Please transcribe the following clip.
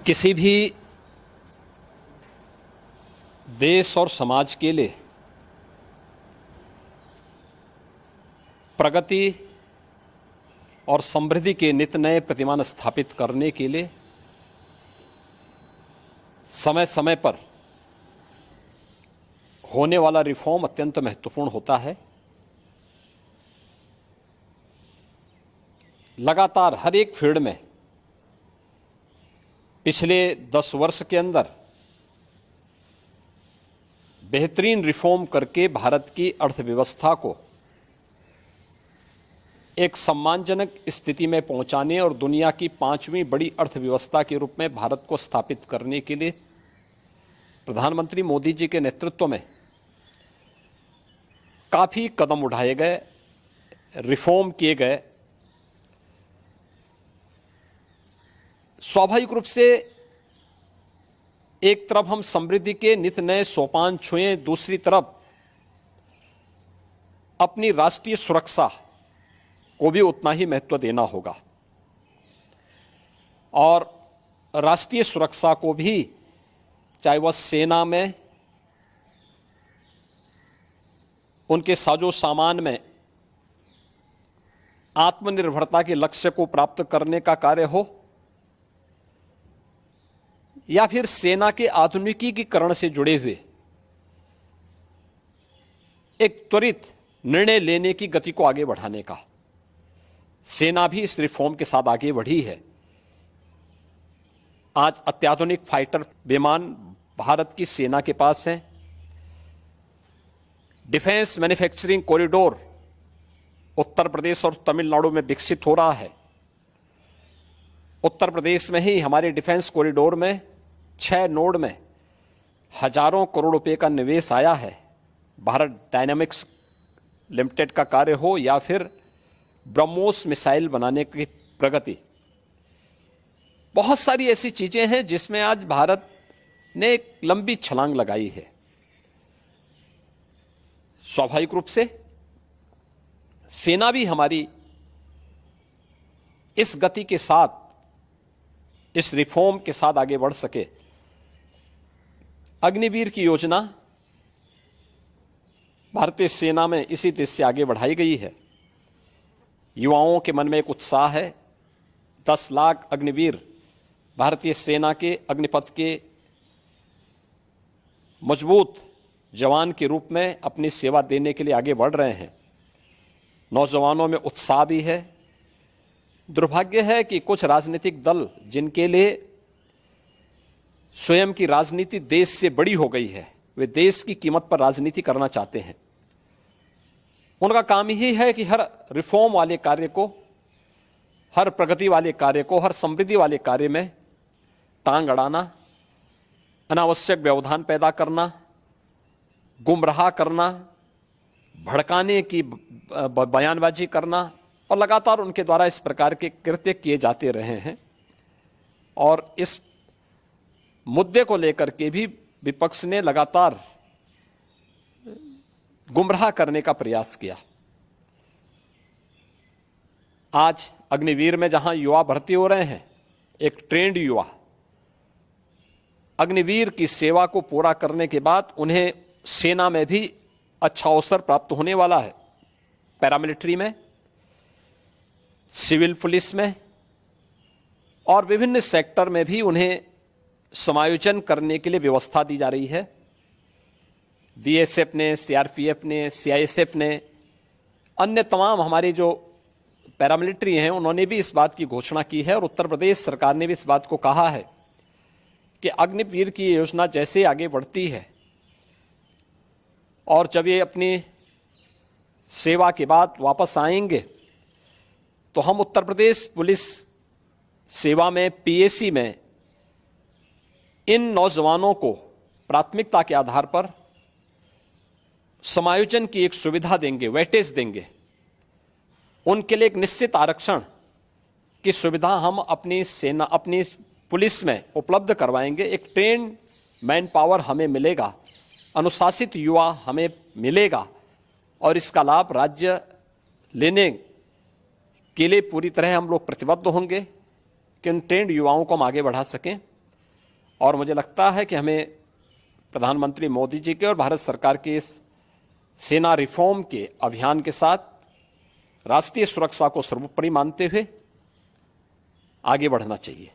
किसी भी देश और समाज के लिए प्रगति और समृद्धि के नित नए प्रतिमान स्थापित करने के लिए समय समय पर होने वाला रिफॉर्म अत्यंत महत्वपूर्ण होता है। लगातार हर एक फील्ड में पिछले 10 वर्ष के अंदर बेहतरीन रिफॉर्म करके भारत की अर्थव्यवस्था को एक सम्मानजनक स्थिति में पहुंचाने और दुनिया की 5वीं बड़ी अर्थव्यवस्था के रूप में भारत को स्थापित करने के लिए प्रधानमंत्री मोदी जी के नेतृत्व में काफी कदम उठाए गए, रिफॉर्म किए गए। स्वाभाविक रूप से एक तरफ हम समृद्धि के नित नए सोपान छुएं, दूसरी तरफ अपनी राष्ट्रीय सुरक्षा को भी उतना ही महत्व देना होगा और राष्ट्रीय सुरक्षा को भी, चाहे वह सेना में, उनके साजो सामान में आत्मनिर्भरता के लक्ष्य को प्राप्त करने का कार्य हो या फिर सेना के आधुनिकीकरण से जुड़े हुए एक त्वरित निर्णय लेने की गति को आगे बढ़ाने का। सेना भी इस रिफॉर्म के साथ आगे बढ़ी है। आज अत्याधुनिक फाइटर विमान भारत की सेना के पास हैं। Defence manufacturing corridor Uttar Pradesh और तमिलनाडु में विकसित हो रहा है। उत्तर प्रदेश में ही हमारे डिफेंस कॉरिडोर में 6 नोड में हजारों करोड़ रुपए का निवेश आया है। भारत डायनामिक्स लिमिटेड का कार्य हो या फिर ब्रह्मोस मिसाइल बनाने की प्रगति, बहुत सारी ऐसी चीजें हैं जिसमें आज भारत ने एक लंबी छलांग लगाई है। स्वाभाविक रूप से सेना भी हमारी इस गति के साथ, इस रिफॉर्म के साथ आगे बढ़ सके। अग्निवीर की योजना भारतीय सेना में इसी देश से आगे बढ़ाई गई है। युवाओं के मन में एक उत्साह है। 10 लाख अग्निवीर भारतीय सेना के अग्निपथ के मजबूत जवान के रूप में अपनी सेवा देने के लिए आगे बढ़ रहे हैं। नौजवानों में उत्साह भी है। दुर्भाग्य है कि कुछ राजनीतिक दल जिनके लिए स्वयं की राजनीति देश से बड़ी हो गई है, वे देश की कीमत पर राजनीति करना चाहते हैं। उनका काम ही है कि हर रिफॉर्म वाले कार्य को, हर प्रगति वाले कार्य को, हर समृद्धि वाले कार्य में टांग अड़ाना, अनावश्यक व्यवधान पैदा करना, गुमराह करना, भड़काने की बयानबाजी करना, और लगातार उनके द्वारा इस प्रकार के कृत्य किए जाते रहे हैं। और इस मुद्दे को लेकर के भी विपक्ष ने लगातार गुमराह करने का प्रयास किया। आज अग्निवीर में जहां युवा भर्ती हो रहे हैं, एक ट्रेंड युवा अग्निवीर की सेवा को पूरा करने के बाद उन्हें सेना में भी अच्छा अवसर प्राप्त होने वाला है। पैरामिलिट्री में, सिविल पुलिस में और विभिन्न सेक्टर में भी उन्हें समायोजन करने के लिए व्यवस्था दी जा रही है। बीएसएफ ने, सीआरपीएफ ने, सीआईएसएफ ने, अन्य तमाम हमारे जो पैरामिलिट्री हैं, उन्होंने भी इस बात की घोषणा की है और उत्तर प्रदेश सरकार ने भी इस बात को कहा है कि अग्निवीर की योजना जैसे आगे बढ़ती है और जब ये अपनी सेवा के बाद वापस आएंगे तो हम उत्तर प्रदेश पुलिस सेवा में, पीएसी में इन नौजवानों को प्राथमिकता के आधार पर समायोजन की एक सुविधा देंगे, वेटेज देंगे। उनके लिए एक निश्चित आरक्षण की सुविधा हम अपनी सेना, अपनी पुलिस में उपलब्ध करवाएंगे। एक ट्रेन मैन पावर हमें मिलेगा, अनुशासित युवा हमें मिलेगा और इसका लाभ राज्य लेने के लिए पूरी तरह हम लोग प्रतिबद्ध होंगे कि उन ट्रेंड युवाओं को हम आगे बढ़ा सकें। और मुझे लगता है कि हमें प्रधानमंत्री मोदी जी के और भारत सरकार के इस सेना रिफॉर्म के अभियान के साथ राष्ट्रीय सुरक्षा को सर्वोपरि मानते हुए आगे बढ़ना चाहिए।